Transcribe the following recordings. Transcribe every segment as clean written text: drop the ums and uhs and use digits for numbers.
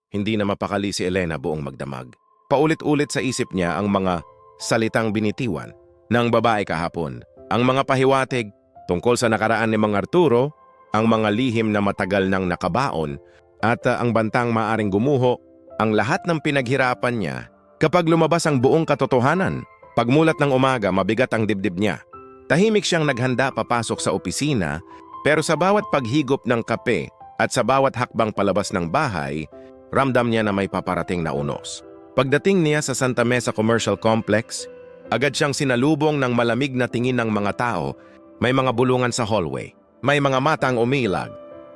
Hindi na mapakali si Elena buong magdamag. Paulit-ulit sa isip niya ang mga salitang binitiwan ng babae kahapon. Ang mga pahiwatig tungkol sa nakaraan ni Mang Arturo, ang mga lihim na matagal nang nakabaon, at ang bantang maaring gumuho, ang lahat ng pinaghirapan niya kapag lumabas ang buong katotohanan. Pagmulat ng umaga, mabigat ang dibdib niya. Tahimik siyang naghanda papasok sa opisina, pero sa bawat paghigop ng kape at sa bawat hakbang palabas ng bahay, ramdam niya na may paparating na unos. Pagdating niya sa Santa Mesa Commercial Complex, agad siyang sinalubong ng malamig na tingin ng mga tao. May mga bulungan sa hallway, may mga matang umilag,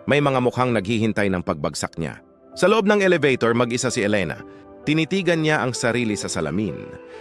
may mga mukhang naghihintay ng pagbagsak niya. Sa loob ng elevator, mag-isa si Elena. Tinitigan niya ang sarili sa salamin.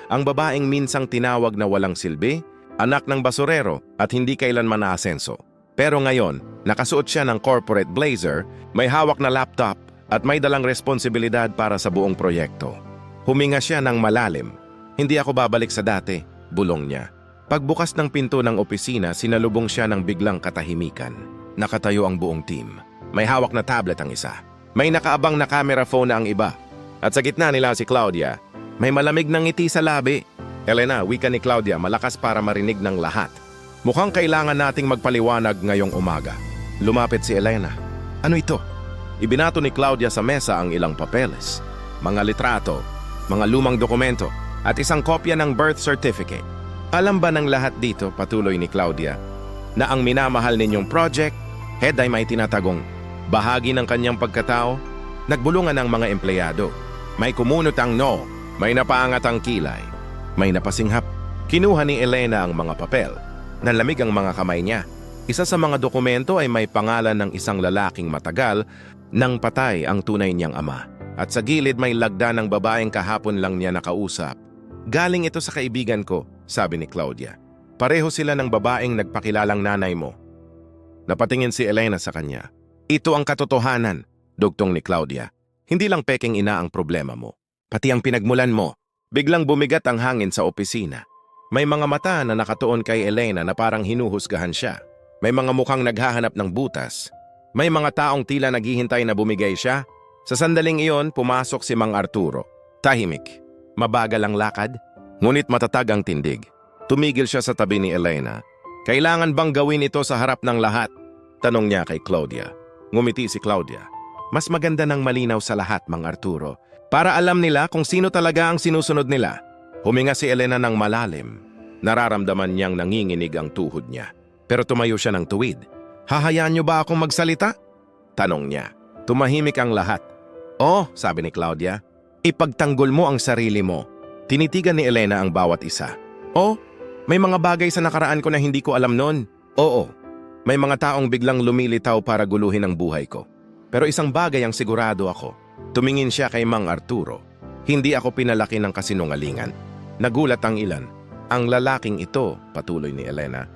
Ang babaeng minsang tinawag na walang silbi, anak ng basurero at hindi kailanman naasenso. Pero ngayon, nakasuot siya ng corporate blazer, may hawak na laptop at may dalang responsibilidad para sa buong proyekto. Huminga siya ng malalim. Hindi ako babalik sa dati, bulong niya. Pagbukas ng pinto ng opisina, sinalubong siya ng biglang katahimikan. Nakatayo ang buong team. May hawak na tablet ang isa. May nakaabang na camera phone na ang iba. At sa gitna nila si Claudia. May malamig na ngiti sa labi. Elena, wika ni Claudia, malakas para marinig ng lahat. Mukhang kailangan nating magpaliwanag ngayong umaga. Lumapit si Elena. Ano ito? Ibinato ni Claudia sa mesa ang ilang papeles. Mga litrato, mga lumang dokumento, at isang kopya ng birth certificate. Alam ba ng lahat dito, patuloy ni Claudia, na ang minamahal ninyong project, head ay may tinatagong bahagi ng kanyang pagkatao? Nagbulungan ang mga empleyado. May kumunot ang no, may napaangat ang kilay, may napasinghap. Kinuha ni Elena ang mga papel. Nanlamig ang mga kamay niya. Isa sa mga dokumento ay may pangalan ng isang lalaking matagal nang patay ang tunay niyang ama. At sa gilid may lagda ng babaeng kahapon lang niya nakausap. Galing ito sa kaibigan ko, sabi ni Claudia. Pareho sila ng babaeng nagpakilalang nanay mo. Napatingin si Elena sa kanya. Ito ang katotohanan, dugtong ni Claudia. Hindi lang peking ina ang problema mo, pati ang pinagmulan mo. Biglang bumigat ang hangin sa opisina. May mga mata na nakatuon kay Elena na parang hinuhusgahan siya. May mga mukhang naghahanap ng butas. May mga taong tila naghihintay na bumigay siya. Sa sandaling iyon, pumasok si Mang Arturo. Tahimik, mabagal ang lakad, ngunit matatag ang tindig. Tumigil siya sa tabi ni Elena. Kailangan bang gawin ito sa harap ng lahat? Tanong niya kay Claudia. Ngumiti si Claudia. Mas maganda ng malinaw sa lahat, Mang Arturo, para alam nila kung sino talaga ang sinusunod nila. Huminga si Elena ng malalim. Nararamdaman niyang nanginginig ang tuhod niya. Pero tumayo siya ng tuwid. Hahayaan niyo ba akong magsalita? Tanong niya. Tumahimik ang lahat. Oh, sabi ni Claudia, ipagtanggol mo ang sarili mo. Tinitigan ni Elena ang bawat isa. Oh, may mga bagay sa nakaraan ko na hindi ko alam noon. Oo, may mga taong biglang lumilitaw para guluhin ang buhay ko. Pero isang bagay ang sigurado ako. Tumingin siya kay Mang Arturo. Hindi ako pinalaki ng kasinungalingan. Nagulat ang ilan. Ang lalaking ito, patuloy ni Elena,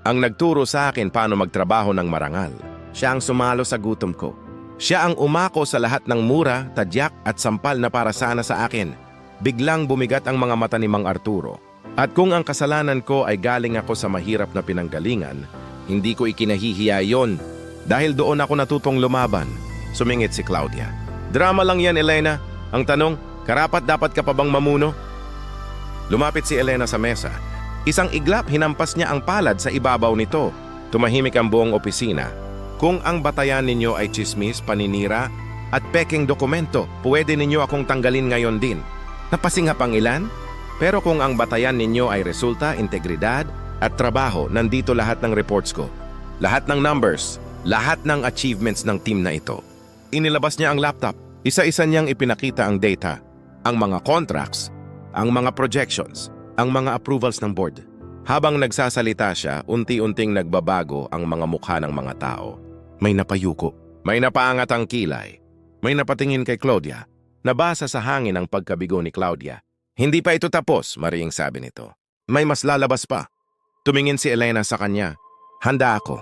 ang nagturo sa akin paano magtrabaho ng marangal. Siya ang sumalo sa gutom ko. Siya ang umako sa lahat ng mura, tadyak at sampal na para sana sa akin. Biglang bumigat ang mga mata ni Mang Arturo. At kung ang kasalanan ko ay galing ako sa mahirap na pinanggalingan, hindi ko ikinahihiya yon. Dahil doon ako natutong lumaban. Sumingit si Claudia. Drama lang yan, Elena. Ang tanong, karapat dapat ka pa bang mamuno? Lumapit si Elena sa mesa. Isang iglap, hinampas niya ang palad sa ibabaw nito. Tumahimik ang buong opisina. Kung ang batayan ninyo ay chismis, paninira, at peking dokumento, pwede ninyo akong tanggalin ngayon din. Napasinghap ang ilan? Pero kung ang batayan ninyo ay resulta, integridad, at trabaho, nandito lahat ng reports ko. Lahat ng numbers, lahat ng achievements ng team na ito. Inilabas niya ang laptop. Isa-isa niyang ipinakita ang data, ang mga contracts, ang mga projections, ang mga approvals ng board. Habang nagsasalita siya, unti-unting nagbabago ang mga mukha ng mga tao. May napayuko, may napaangat ang kilay, may napatingin kay Claudia. Nabasa sa hangin ang pagkabigo ni Claudia. Hindi pa ito tapos, Mariing sabi nito. May mas lalabas pa. Tumingin si Elena sa kanya. Handa ako.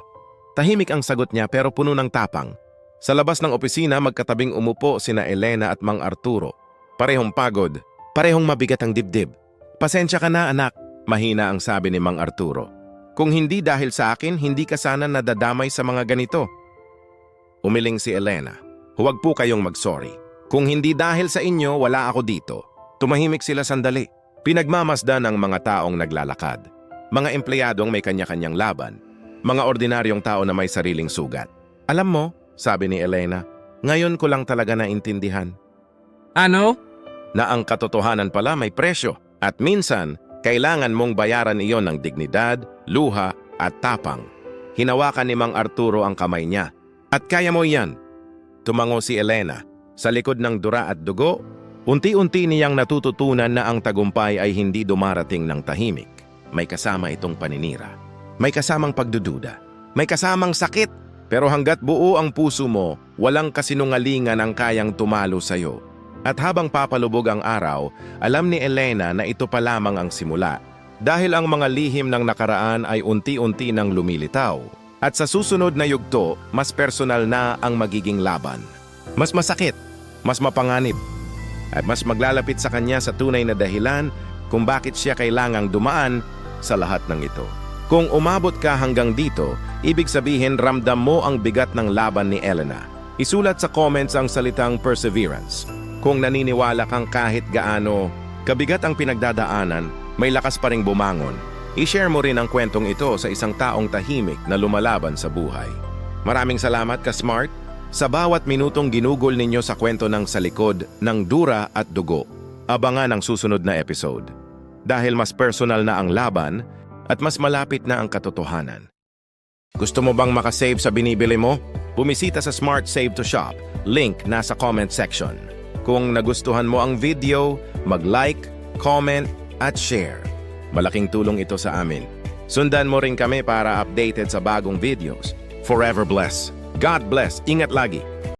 Tahimik ang sagot niya pero puno ng tapang. Sa labas ng opisina, magkatabing umupo sina Elena at Mang Arturo. Parehong pagod, parehong mabigat ang dibdib. Pasensya ka na, anak, mahina ang sabi ni Mang Arturo. Kung hindi dahil sa akin, hindi ka sana nadadamay sa mga ganito. Umiling si Elena. Huwag po kayong mag-sorry. Kung hindi dahil sa inyo, wala ako dito. Tumahimik sila sandali. Pinagmamasdan ng mga taong naglalakad. Mga empleyadong may kanya-kanyang laban. Mga ordinaryong tao na may sariling sugat. Alam mo, sabi ni Elena, ngayon ko lang talaga naintindihan Ano? na ang katotohanan pala may presyo at minsan, kailangan mong bayaran iyon ng dignidad, luha at tapang. Hinawakan ni Mang Arturo ang kamay niya. At kaya mo yan. Tumango si Elena. Sa likod ng dura at dugo, unti-unti niyang natututunan na ang tagumpay ay hindi dumarating ng tahimik. May kasama itong paninira. May kasamang pagdududa. May kasamang sakit. Pero hanggat buo ang puso mo, walang kasinungalingan ang kayang tumalo sa'yo. At habang papalubog ang araw, alam ni Elena na ito pa lamang ang simula. Dahil ang mga lihim ng nakaraan ay unti-unti nang lumilitaw. At sa susunod na yugto, mas personal na ang magiging laban. Mas masakit, mas mapanganib, at mas maglalapit sa kanya sa tunay na dahilan kung bakit siya kailangang dumaan sa lahat ng ito. Kung umabot ka hanggang dito, ibig sabihin ramdam mo ang bigat ng laban ni Elena. Isulat sa comments ang salitang perseverance. Kung naniniwala kang kahit gaano kabigat ang pinagdadaanan, may lakas pa ring bumangon. I-share mo rin ang kwentong ito sa isang taong tahimik na lumalaban sa buhay. Maraming salamat ka Smart sa bawat minutong ginugol ninyo sa kwento ng sa likod ng dura at dugo. Abangan ang susunod na episode. Dahil mas personal na ang laban at mas malapit na ang katotohanan. Gusto mo bang makasave sa binibili mo? Bumisita sa Smart Save to Shop. Link nasa comment section. Kung nagustuhan mo ang video, mag-like, comment, at share. Malaking tulong ito sa amin. Sundan mo rin kami para updated sa bagong videos. Forever bless. God bless. Ingat lagi.